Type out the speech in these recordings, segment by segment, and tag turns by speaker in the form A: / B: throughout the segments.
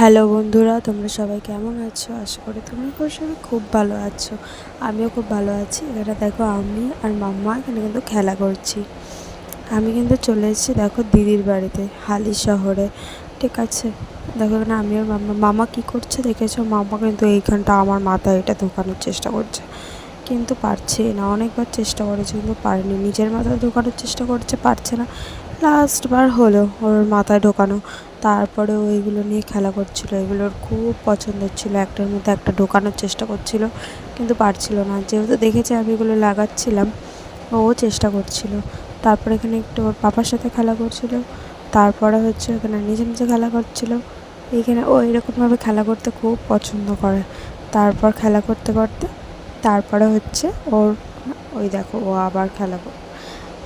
A: Hello বন্ধুরা, তোমরা সবাই কেমন আছো? আশা করি তোমরা সবাই খুব ভালো আছো। আমিও খুব ভালো আছি। এখানে দেখো আমি আর মাম্মা এখানে কিন্তু খেলা করছি। আমি কিন্তু চলে এসেছি দেখো দিদির বাড়িতে, হালি শহরে। ঠিক আছে, দেখো এখানে আমি আর মাম্মা। মামা কী করছে দেখেছো? মাম্মা কিন্তু এইখানটা আমার মাথায় এটা ঢোকানোর চেষ্টা করছে, কিন্তু পারছে না। অনেকবার চেষ্টা করেছে কিন্তু পারেনি। নিজের মাথায় ঢোকানোর চেষ্টা করছে, পারছে না। লাস্টবার হলো ওর মাথায় ঢোকানো। তারপরে ও এগুলো নিয়ে খেলা করছিল, এগুলোর খুব পছন্দের ছিল। একটার মধ্যে একটা ঢোকানোর চেষ্টা করছিল, কিন্তু পারছিল না। যেহেতু দেখেছে আমি এগুলো লাগাচ্ছিলাম, ও চেষ্টা করছিল। তারপরে এখানে একটু ওর পাপার সাথে খেলা করছিল। তারপরে হচ্ছে এখানে নিজে নিজে খেলা করছিল। এইখানে ও এরকমভাবে খেলা করতে খুব পছন্দ করে। তারপর খেলা করতে করতে তারপরে হচ্ছে ওর ওই দেখো ও আবার খেলা করে।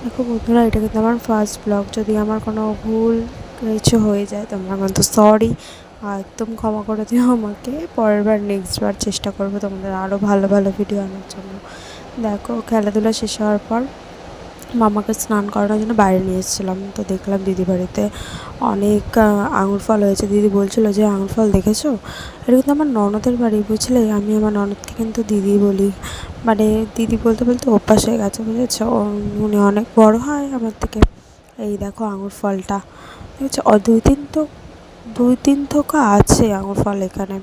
A: দেখো বন্ধুরা, এটা কিন্তু আমার ফার্স্ট ব্লগ। যদি আমার কোনো ভুল কিছু হয়ে যায় তোমরা কিন্তু সরি, একদম ক্ষমা করে দিও আমাকে। পরের বার নেক্সটবার চেষ্টা করবো তোমাদের আরও ভালো ভালো ভিডিও আনার জন্য। দেখো খেলাধুলা শেষ হওয়ার পর মামাকে স্নান করানোর জন্য বাইরে নিয়ে এসেছিলাম। তো দেখলাম দিদি বাড়িতে অনেক আঙুর ফল হয়েছে। দিদি বলছিল যে আঙুর ফল দেখেছো, এটা কিন্তু আমার ননদের বাড়ি, বুঝলে? আমি আমার ননদকে কিন্তু দিদি বলি, মানে দিদি বলতে বলতে অভ্যাস হয়ে গেছে, বুঝেছো? উনি অনেক বড় হয় আমার থেকে। এই দেখো আঙুর ফলটা দেখেছো, দুই তিন থোকা আছে আঙুর ফল এখানে।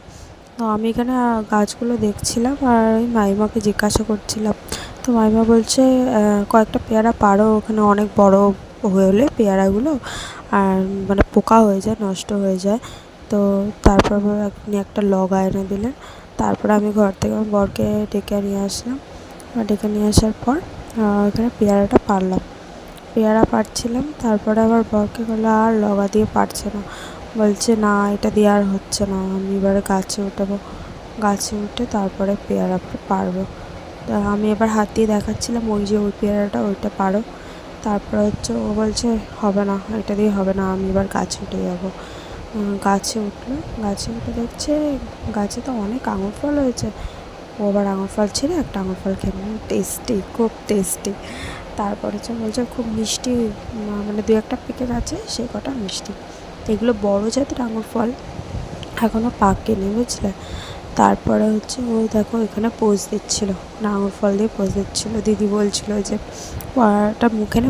A: তো আমি এখানে গাছগুলো দেখছিলাম আর ওই মাইমাকে জিজ্ঞাসা করছিলাম। তো মাইমা বলছে কয়েকটা পেয়ারা পারো, ওখানে অনেক বড় হলে পেয়ারাগুলো আর মানে পোকা হয়ে যায়, নষ্ট হয়ে যায়। তো তারপর আপনি একটা লগা এনে দিলেন। তারপরে আমি ঘর থেকে আমার বরকে ডেকে নিয়ে আসলাম। ডেকে নিয়ে আসার পর এখানে পেয়ারাটা পারলাম, পেয়ারা পাড়ছিলাম। তারপরে আমার বরকে বললো আর লগা দিয়ে পারছে না, বলছে না এটা দিয়ে আর হচ্ছে না, আমি এবারে গাছে উঠাবো। গাছে উঠে তারপরে পেয়ারা পারবো। তা আমি এবার হাত দিয়ে দেখাচ্ছিলাম ওই যে ওই পেয়ারাটা, ওইটা পারো। তারপরে হচ্ছে ও বলছে হবে না, এটা দিয়ে হবে না, আমি এবার গাছে উঠে যাবো। গাছে উঠলো, গাছে উঠে দেখছে গাছে তো অনেক আঙুর ফল হয়েছে। ও আবার আঙুর ফল ছিঁড়ে একটা আঙুর ফল খেয়ে, টেস্টি, খুব টেস্টি। তারপর হচ্ছে বলছে খুব মিষ্টি, মানে দু একটা পেকে গেছে, সে কটা মিষ্টি। এগুলো বড় জাতের আঙুর ফল, এখনও পাকেনি, বুঝলে? তারপরে হচ্ছে ও দেখো এখানে পোজ দিচ্ছিল, না আঙুর ফল দিয়ে পোজ দিচ্ছিল। দিদি বলছিল যে পড়াটা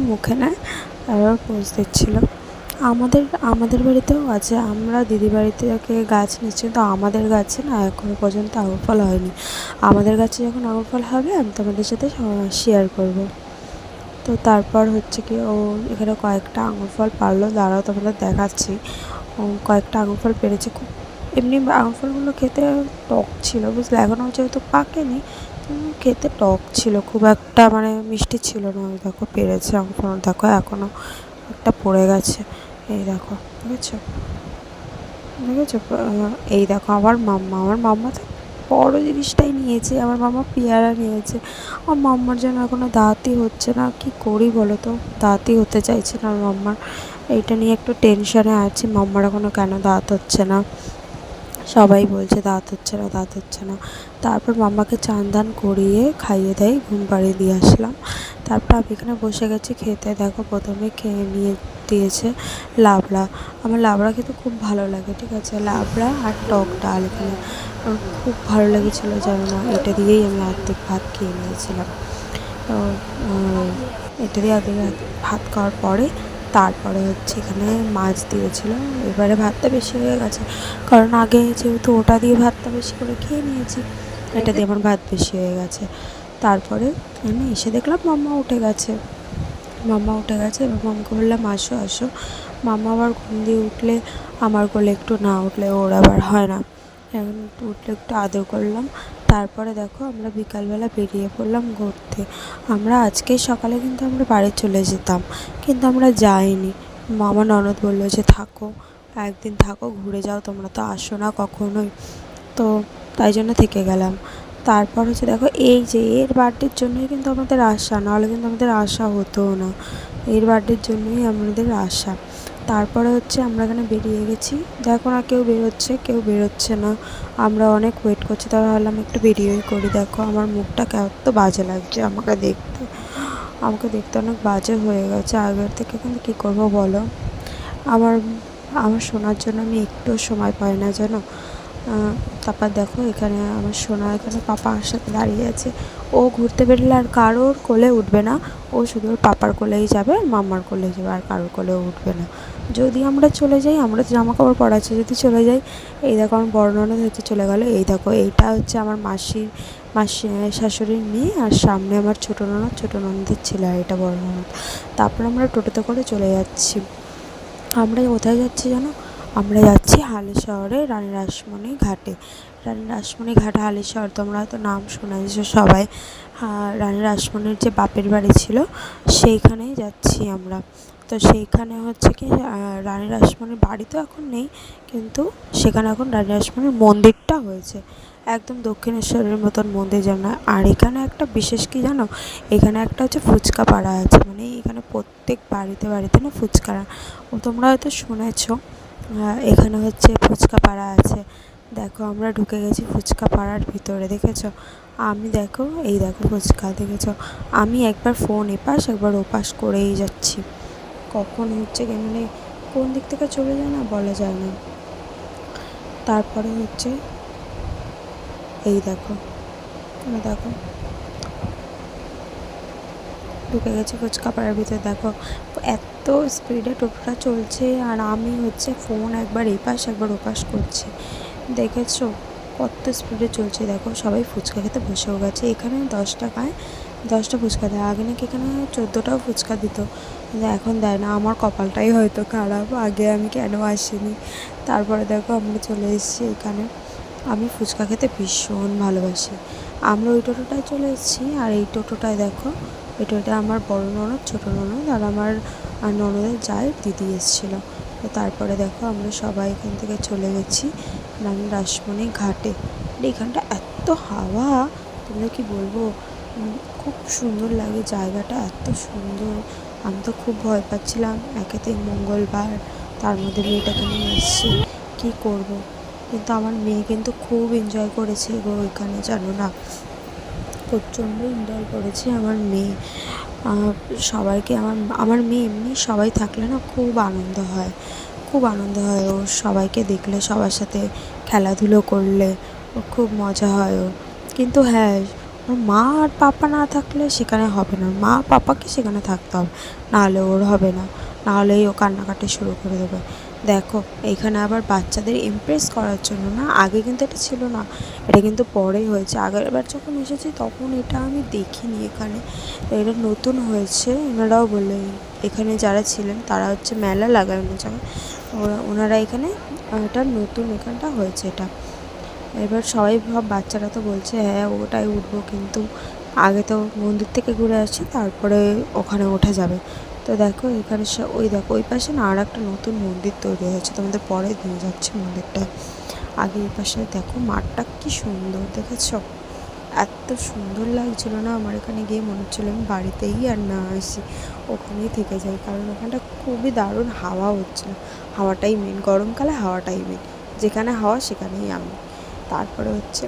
A: মুখে নেয়, তারপর পোজ দিচ্ছিল। আমাদের আমাদের বাড়িতেও আছে, আমরা দিদি বাড়ি থেকে গাছ নিচ্ছি, তো আমাদের গাছে না এখনও পর্যন্ত আঙুর ফল হয়নি। আমাদের গাছে যখন আঙুর ফল হবে আমি তোমাদের সাথে শেয়ার করব। তো তারপর হচ্ছে কি ও এখানে কয়েকটা আঙুর ফল পারলো, দাঁড়াও তোমাদের দেখাচ্ছি। ও কয়েকটা আঙুর ফল পেরেছে। খুব এমনি আঙুর ফলগুলো খেতে টক ছিল, বুঝলে? এখনও যেহেতু পাকেনি, খেতে টক ছিল, খুব একটা মানে মিষ্টি ছিল না। ওই দেখো পেরেছে আঙুর ফল, দেখো এখনও একটা পড়ে গেছে। এই দেখো, দেখেছো দেখেছো? এই দেখো আমার মাম্মা তো বড় জিনিসটাই নিয়েছে। আমার মাম্মা পেয়ারা নিয়েছে। আমার মাম্মার যেন এখনও দাঁতই হচ্ছে না, কি করি বলো তো? দাঁতই হতে চাইছে না আমার মাম্মার। এইটা নিয়ে একটু টেনশনে আছি, মাম্মার এখনও কেন দাঁত হচ্ছে না। সবাই বলছে দাঁত হচ্ছে না, দাঁত হচ্ছে না। তারপর মাম্মাকে চান ধান করিয়ে খাইয়ে দেয়, ঘুম পাড়িয়ে দিয়ে আসলাম। তারপর আমি এখানে বসে গেছি খেতে। দেখো প্রথমে খেয়ে নিয়ে দিয়েছে লাবড়া। আমার লাবড়া খেতে খুব ভালো লাগে, ঠিক আছে? লাবড়া আর টক ডাল এখানে আমার খুব ভালো লেগেছিলো, জানো না? এটা দিয়েই আমি অর্ধেক ভাত খেয়ে নিয়েছিলাম। তো এটা দিয়ে অর্ধেক ভাত খাওয়ার পরে তারপরে হচ্ছে এখানে মাছ দিয়েছিলো। এবারে ভাতটা বেশি হয়ে গেছে, কারণ আগে যেহেতু ওটা দিয়ে ভাতটা বেশি করে খেয়ে নিয়েছি, এটা দিয়ে আমার ভাত বেশি হয়ে গেছে। তারপরে আমি এসে দেখলাম মাম্মা উঠে গেছে। এবার মাম্মাকে বললাম আসো আসো। মাম্মা আবার ঘুম দিয়ে উঠলে আমার কোলে একটু না উঠলে ওর আবার হয় না, এখন উঠলে একটু আদর করলাম। তারপরে দেখো আমরা বিকালবেলা বেরিয়ে পড়লাম ঘুরতে। আমরা আজকে সকালে কিন্তু আমরা বাড়ি চলে যেতাম, কিন্তু আমরা যাইনি। মামা ননদ বললো যে থাকো, একদিন থাকো, ঘুরে যাও, তোমরা তো আসো না কখনোই। তো তাই জন্য থেকে গেলাম। তারপর হচ্ছে দেখো এই যে এর বার্থডের জন্যই কিন্তু আমাদের আসা, নাহলে কিন্তু আমাদের আসা হতোও না। এর বার্থডের জন্যই আমাদের আসা। তারপরে হচ্ছে আমরা এখানে বেরিয়ে গেছি, দেখো না কেউ বেরোচ্ছে কেউ বেরোচ্ছে না। আমরা অনেক ওয়েট করছি, তবে ভাবলাম একটু বেরিয়েই করি। দেখো আমার মুখটা কত বাজে লাগছে আমাকে দেখতে অনেক বাজে হয়ে গেছে আগের থেকে, কিন্তু কী করবো বলো? আমার আমার শোনার জন্য আমি একটুও সময় পাই না জানো। তারপর দেখো এখানে আমার সোনা এখানে পাপার সাথে দাঁড়িয়ে আছে। ও ঘুরতে বেরোলে আর কারোর কোলে উঠবে না, ও শুধু ওর পাপার কোলেই যাবে আর মাম্মার কোলেই যাবে, আর কারোর কোলেও উঠবে না। যদি আমরা চলে যাই, আমরা তো জামা কাপড় পরা আছে, যদি চলে যাই, এই দেখো আমার বড় ননদ হচ্ছে চলে গেলো। এই দেখো এইটা হচ্ছে আমার মাসি শাশুড়ির মেয়ে, আর সামনে আমার ছোটো ননদের ছেলে, আর এটা বড় ননদ। তারপর আমরা টোটোতে করে চলে যাচ্ছি। আমরা কোথায় যাচ্ছি জানো? আমরা যাচ্ছি হালিশহরে রানী রাসমণি ঘাটে। রানী রাসমণি ঘাট হালিশহর, তোমরা হয়তো নাম শুনেছ সবাই। রানী রাসমণির যে বাপের বাড়ি ছিল সেইখানেই যাচ্ছি আমরা। তো সেইখানে হচ্ছে কি রানী রাসমণির বাড়ি তো এখন নেই, কিন্তু সেখানে এখন রানী রাসমণির মন্দিরটা হয়েছে, একদম দক্ষিণেশ্বরের মতন মন্দির যেন। আর এখানে একটা বিশেষ কি জানো, এখানে একটা হচ্ছে ফুচকা পাড়া আছে, মানে এখানে প্রত্যেক বাড়িতে বাড়িতে না ফুচকা, তোমরা হয়তো শুনেছ। এখানে হচ্ছে ফুচকা পাড়া আছে। দেখো আমরা ঢুকে গেছি ফুচকা পাড়ার ভিতরে, দেখেছো? আমি দেখো, এই দেখো ফুচকা, দেখেছো? আমি একবার ফোন এপাশ একবার ওপাশ করেই যাচ্ছি, কখন হচ্ছে মানে কোন দিক থেকে চলে যায় না বলা যায় না। তারপরে হচ্ছে এই দেখো, দেখো ঢুকে গেছি ফুচকা পাড়ার ভিতরে। দেখো এত স্পিডে টোটোটা চলছে, আর আমি হচ্ছে ফোন একবার এপাশ একবার ওপাশ করছি, দেখেছো কত স্পিডে চলছে। দেখো সবাই ফুচকা খেতে বসেও গেছে। এখানে 10 টাকায় 10টা ফুচকা দেয়, আগে নাকি এখানে 14টাও ফুচকা দিত, কিন্তু এখন দেয় না। আমার কপালটাই হয়তো খারাপ, আগে আমি কেন আসিনি। তারপরে দেখো আমরা চলে এসেছি এখানে। আমি ফুচকা খেতে ভীষণ ভালোবাসি। আমরা ওই টোটোটায় চলে এসেছি, আর এই টোটোটায় দেখো, এই টোটোটা আমার বড় ননদ, ছোটো ননদ আর আমার ননদের জায়ের দিদি এসেছিলো। তো তারপরে দেখো আমরা সবাই এখান থেকে চলে গেছি রানী রাসমণি ঘাটে। এখানটা এত হাওয়া, তোমরা কি বলবো, খুব সুন্দর লাগে জায়গাটা, এত সুন্দর। আমি তো খুব ভয় পাচ্ছিলাম, একেতে মঙ্গলবার, তার মধ্যে মেয়েটাকে নিয়ে এসেছি, কী করবো। কিন্তু আমার মেয়ে কিন্তু খুব এনজয় করেছে গো এখানে, জানো না, প্রচণ্ড এনজয় করেছে আমার মেয়ে। সবাইকে আমার মেয়ে এমনি সবাই থাকলে না খুব আনন্দ হয়, খুব আনন্দ হয় ওর, সবাইকে দেখলে, সবার সাথে খেলাধুলো করলে ওর খুব মজা হয় ওর। কিন্তু হ্যাঁ, ওর মা আর পাপা না থাকলে সেখানে হবে না, মা পাপাকে সেখানে থাকতে হবে, নাহলে ওর হবে না, নাহলেই ও কান্নাকাটি শুরু করে দেবে। দেখো এইখানে আবার বাচ্চাদের ইমপ্রেস করার জন্য না, আগে কিন্তু এটা ছিল না, এটা কিন্তু পরেই হয়েছে। আগেরবার যখন এসেছি তখন এটা আমি দেখিনি এখানে, এটা নতুন হয়েছে। ওনারাও বললেন, এখানে যারা ছিলেন তারা হচ্ছে মেলা লাগায় অন্য জায়গায়, ওনারা এখানে এটা নতুন এখানটা হয়েছে এটা। এবার সবাই বাচ্চারা তো বলছে হ্যাঁ ওটাই উঠবো, কিন্তু আগে তো মন্দির থেকে ঘুরে আসি, তারপরে ওখানে ওঠা যাবে। তো দেখো এখানে ওই দেখো ওই পাশে না আর একটা নতুন মন্দির তৈরি হয়েছে, তোমাদের পরে নিয়ে যাচ্ছে মন্দিরটা। আগে এই পাশে দেখো মাঠটা কি সুন্দর, দেখেছো? এত সুন্দর লাগছিলো না আমার এখানে গিয়ে, মনে হচ্ছিলো আমি বাড়িতেই আর না আসি, ওখানেই থেকে যাই, কারণ ওখানটা খুবই দারুণ হাওয়া হচ্ছিলো। হাওয়াটাই মেন, গরমকালে হাওয়াটাই মেন, যেখানে হাওয়া সেখানেই আমি। তারপরে হচ্ছে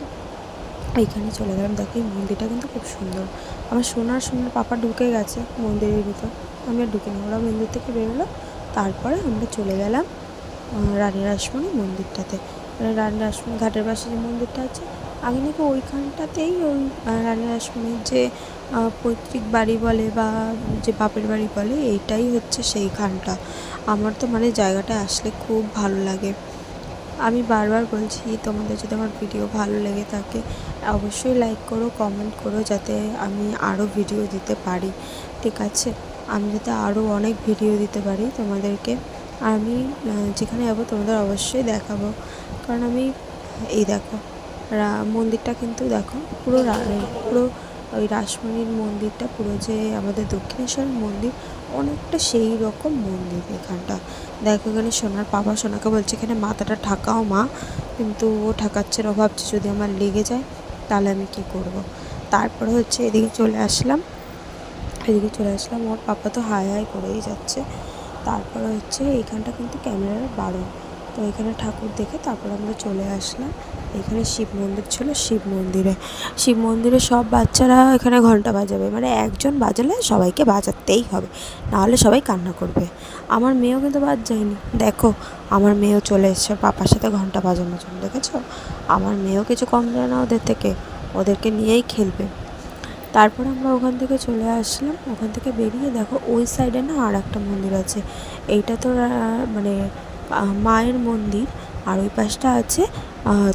A: এইখানে চলে গেলাম। দেখো এই মন্দিরটা কিন্তু খুব সুন্দর। আমার সোনার পাপা ঢুকে গেছে মন্দিরের ভিতর, আমি আর ঢুকিনি, ওরা মন্দির থেকে বেরোলো। তারপরে আমরা চলে গেলাম রানী রাসমণি মন্দিরটাতে। রানী রাসমণি ঘাটের পাশে যে মন্দিরটা আছে, আগে নাকি ওইখানটাতেই ওই রানী রাসমণির যে পৈতৃক বাড়ি বলে বা যে বাপের বাড়ি বলে, এইটাই হচ্ছে সেইখানটা। আমার তো মানে জায়গাটা আসলে খুব ভালো লাগে। আমি বারবার বলছি, তোমাদের যদি আমার ভিডিও ভালো লেগে থাকে অবশ্যই লাইক করো, কমেন্ট করো, যাতে আমি আরও ভিডিও দিতে পারি, ঠিক আছে? আমি যাতে আরও অনেক ভিডিও দিতে পারি তোমাদেরকে। আমি যেখানে যাবো তোমাদের অবশ্যই দেখাবো, কারণ আমি এই দেখো মন্দিরটা কিন্তু দেখো পুরো পুরো ওই রাসমণির মন্দিরটা, পুরো যে আমাদের দক্ষিণেশ্বরের মন্দির অনেকটা সেই রকম মন্দির এখানটা। দেখো এখানে সোনার পাপা সোনাকে বলছে এখানে মাথাটা ঠাকাও মা, কিন্তু ও ঠাকাচ্ছে না, ভাবছে যদি আমার লেগে যায় তাহলে আমি কী করব। তারপরে হচ্ছে এদিকে চলে আসলাম, ওর পাপা তো হাই হাই করেই যাচ্ছে। তারপরে হচ্ছে এইখানটা কিন্তু ক্যামেরার বারণ, তো এখানে ঠাকুর দেখে তারপর আমরা চলে আসলাম। এখানে শিব মন্দির ছিল, শিব মন্দিরে সব বাচ্চারা এখানে ঘন্টা বাজাবে, মানে একজন বাজালে সবাইকে বাজাতেই হবে, নাহলে সবাই কান্না করবে। আমার মেয়েও কিন্তু বাদ যায়নি, দেখো আমার মেয়েও চলে এসছে পাপার সাথে ঘন্টা বাজানোর জন্য, দেখেছো? আমার মেয়েও কিছু কম যায় না ওদের থেকে, ওদেরকে নিয়েই খেলবে। তারপর আমরা ওখান থেকে চলে আসলাম। ওখান থেকে বেরিয়ে দেখো ওই সাইডে না আর একটা মন্দির আছে। এইটা তো মানে মায়ের মন্দির, আর ওই পাশটা আছে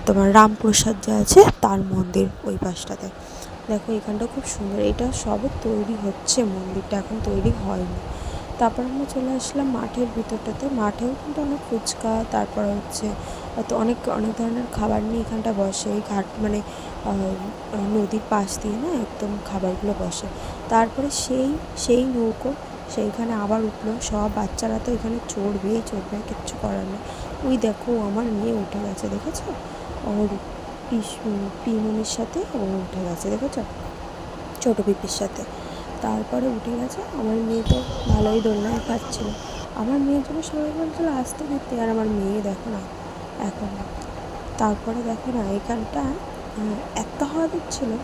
A: তোমার রামপ্রসাদ যে আছে তার মন্দির, ওই পাশটাতে দেখো। এখানটা খুব সুন্দর, এটা সবে তৈরি হচ্ছে, মন্দিরটা এখন তৈরি হয়নি। তারপর আমরা চলে আসলাম মাঠের ভিতরটাতে। মাঠেও কিন্তু অনেক ফুচকা, তারপর হচ্ছে তো অনেক অনেক ধরনের খাবার নিয়ে এখানটা বসে। এই ঘাট মানে নদীর পাশ দিয়ে না একদম খাবারগুলো বসে। তারপরে সেই নৌকো সেইখানে আবার উঠলো, সব বাচ্চারা তো এখানে চড়বেই, কিচ্ছু করার নেই। ওই দেখো আমার মেয়ে উঠে গেছে, দেখেছো? ওর পিমনির সাথে ও উঠে গেছে, দেখেছো? ছোটো পিপির সাথে। তারপরে উঠে গেছে। আমার মেয়ে তো ভালোই দোলনায় খাচ্ছিল। আমার মেয়ের জন্য সবাই বলছিল আসতে দিতে, আর আমার মেয়ে দেখো না এখন। তারপরে দেখো না এখানটা এত হাওয়া দিচ্ছিলো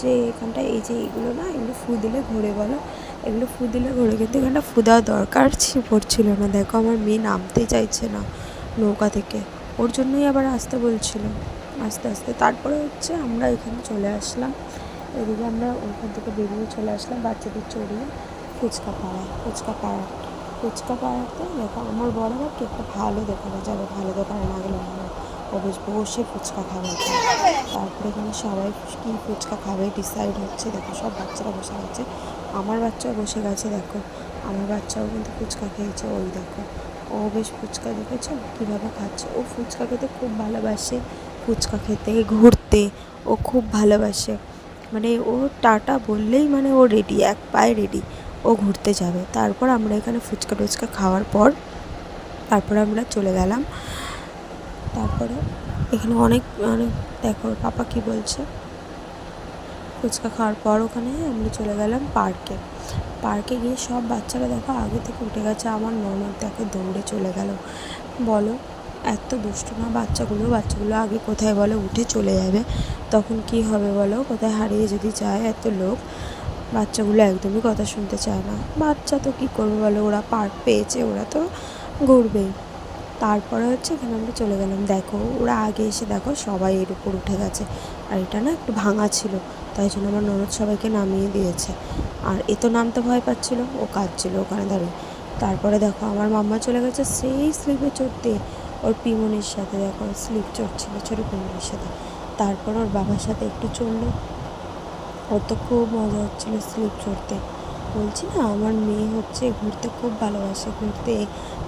A: যে এখানটা এই যে এগুলো না, এগুলো ফু দিলে ঘুরে, বলো এগুলো ফু দিলে ঘুরে, কিন্তু এখানটা ফু দেওয়ার দরকার পড়ছিল না। দেখো আমার মেয়ে নামতেই চাইছে না নৌকা থেকে, ওর জন্যই আবার আসতে বলছিল আস্তে আস্তে। তারপরে হচ্ছে আমরা এখানে চলে আসলাম, এদিকে আমরা ওইখান থেকে বেরিয়ে চলে আসলাম বাচ্চাদের চড়িয়ে ফুচকা পাড়াতে। দেখো আমার বড় ভাবকে একটা ভালো দোকানে যাবে, ভালো দোকানে না গেলে না, ও বেশ বসে ফুচকা খাবে। তারপরে এখানে সবাই কী ফুচকা খাবে ডিসাইড হচ্ছে। দেখো সব বাচ্চারা বসে গেছে, আমার বাচ্চাও বসে গেছে। দেখো আমার বাচ্চাও কিন্তু ফুচকা খেয়েছে, ওই দেখো ও বেশ ফুচকা, দেখেছো কীভাবে খাচ্ছে। ও ফুচকা খেতে খুব ভালোবাসে, ফুচকা খেতে ঘুরতে ও খুব ভালোবাসে, মানে ও টাটা বললেই মানে ও রেডি, এক পায়ে রেডি, ও ঘুরতে যাবে। তারপর আমরা এখানে ফুচকা টুচকা খাওয়ার পর তারপরে আমরা চলে গেলাম। তারপরে এখানে অনেক দেখো পাপা কি বলছে। ফুচকা খাওয়ার পর ওখানে আমরা চলে গেলাম পার্কে গিয়ে সব বাচ্চারা দেখো আগে থেকে উঠে গেছে। আমার ননদ দেখো দৌড়ে চলে গেল, বলো এত দুষ্ট না বাচ্চাগুলো আগে কোথায় বলে উঠে চলে যাবে, তখন কি হবে বলো? কোথায় হারিয়ে যদি যায় এত লোক, বাচ্চাগুলো একদমই কথা শুনতে চায় না। বাচ্চা তো কী করবে বলো, ওরা পার্ক পেয়েছে, ওরা তো ঘুরবেই। তারপরে হচ্ছে এখানে আমরা চলে গেলাম। দেখো ওরা আগে এসে দেখো সবাই এর উপর উঠে গেছে, আর এটা না একটু ভাঙা ছিল, তাই জন্য আমার ননদ সবাইকে নামিয়ে দিয়েছে। আর এ তো নামতে ভয় পাচ্ছিল, ও কাঁদছিল ওখানে দাঁড়িয়ে। তারপরে দেখো আমার মাম্মা চলে গেছে সেই স্লিপে চড়তে, ওর পিমনির সাথে দেখো স্লিপ চড়ছিল ছোটো পিমনির সাথে। তারপর ওর বাবার সাথে একটু চড়লো, ওর তো খুব মজা হচ্ছিলো স্লিপ চড়তে। বলছি না আমার মেয়ে হচ্ছে ঘুরতে খুব ভালোবাসে, ঘুরতে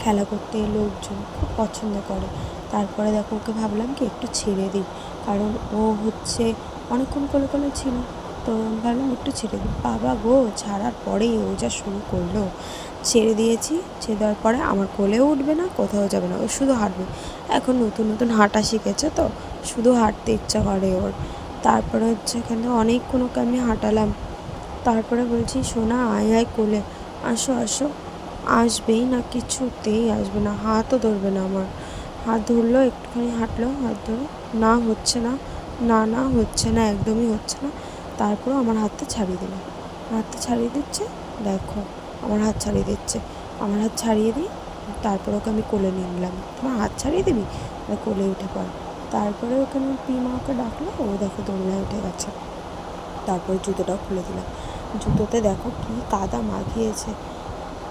A: খেলা করতে লোকজন খুব পছন্দ করে। তারপরে দেখো ওকে ভাবলাম কি একটু ছেড়ে দিই, কারণ ও হচ্ছে অনেকক্ষণ কোলে ছিল, তো ভাবলাম একটু ছেড়ে দিই। বাবা গো, ছাড়ার পরেই ও যা শুরু করলো, ছেড়ে দিয়েছি, ছেড়ে দেওয়ার পরে আমার কোলেও উঠবে না, কোথাও যাবে না, ও শুধু হাঁটবে। এখন নতুন হাঁটা শিখেছে তো, শুধু হাঁটতে ইচ্ছা করে ওর। তারপরে হচ্ছে এখানে অনেকক্ষণ ওকে আমি হাঁটালাম। তারপরে বলছি সোনা আয় কোলে, আসো। আসবেই না, কিছুতেই আসবে না, হাতও ধরবে না আমার। হাত ধরলো, একটুখানি হাঁটলো, হাত ধরে না হচ্ছে না, হচ্ছে না, একদমই হচ্ছে না। তারপরেও আমার হাতটা ছাড়িয়ে দিচ্ছে। দেখো আমার হাত ছাড়িয়ে দিচ্ছে, আমার হাত ছাড়িয়ে দিই। তারপর ওকে আমি কোলে নিয়ে নিলাম। তোমার হাত ছাড়িয়ে দিবি, কোলে উঠে পড়। তারপরে ওখানে পিমা ওকে ডাকলো, ও দেখো দোলনায় উঠে গেছে। তারপরে জুতোটাও খুলে দিলাম, জুতোতে দেখো কী কাদা মাখিয়েছে।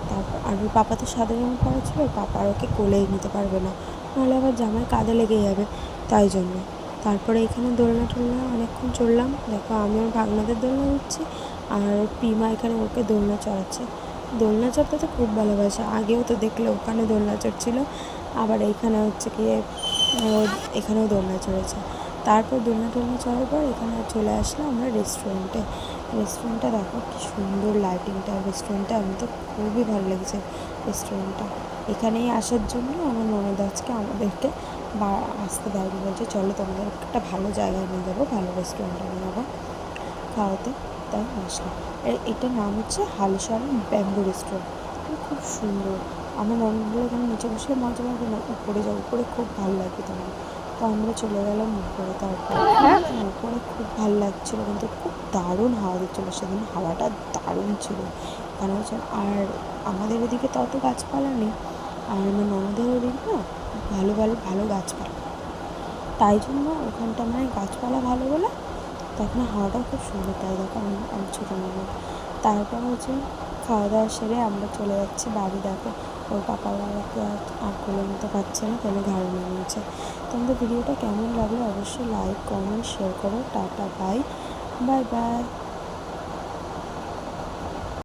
A: তারপর আর ওর পাপা তো সাদা জামা পরা ছিল, পাপা আর ওকে কোলেই নিতে পারবে না, নাহলে আবার জামায় কাদা লেগে যাবে, তাই জন্য। তারপরে এখানে দোলনা অনেকক্ষণ চড়লাম। দেখো আমি ওর ভাগনাদের দোলনা উঠছি, আর ওর পিমা এখানে ওকে দোলনা চড়াচ্ছে। দোলনা চড়তে তো খুব ভালোবাসে, আগেও তো দেখলে ওখানে দোলনা চড়ছিল, আবার এইখানে হচ্ছে গিয়ে এখানেও দোলনা চড়েছে। তারপর দোলনা চড়ার পর এখানে চলে আসলাম আমরা রেস্টুরেন্টটা দেখো কি সুন্দর লাইটিংটা রেস্টুরেন্টটা, আমি তো খুবই ভালো লেগেছে রেস্টুরেন্টটা। এখানেই আসার জন্য আমার ননদ আজকে আমাদেরকে আসতে দেয়নি, বলছে চলো তোমাদের একটা ভালো জায়গায় নিয়ে যাবো, ভালো রেস্টুরেন্টে নিয়ে যাবো খাওয়াতে, তাই আসলাম। এটার নাম হচ্ছে হালশারা ব্যাম্বু রেস্টুরেন্ট, খুব সুন্দর। আমার ননদগুলো এখানে নিচে বসলে মজা লাগবে না, উপরে যাও, উপরে খুব ভালো লাগবে তোমার। তো আমরা চলে গেলাম উপরে। তারপর উপরে খুব ভালো লাগছিলো, কিন্তু খুব দারুণ হাওয়া দিচ্ছিলো সেদিন, হাওয়াটা দারুণ ছিল। কারণ হচ্ছে আর আমাদের ওদিকে তো অত গাছপালা নেই, আর আমার ননদের ওদিকে না ভালো ভালো ভালো গাছপালা, তাই জন্য ওখানটা মানে গাছপালা ভালো বলে তখন হাওয়াটাও খুব সুন্দর। তাই দেখো আমি ছোটো ননদ। তারপর হচ্ছে খাওয়া দাওয়া সেরে আমরা চলে যাচ্ছি বাড়ি। দেখো ওর পাপা বাবাকে আর কোলে নিতে পারছে না, তাহলে ঘাড়ে নিয়ে নিয়েছে। তোমাদের ভিডিওটা কেমন লাগলো অবশ্যই লাইক কমেন্ট শেয়ার করো। Tata, bye bye bye.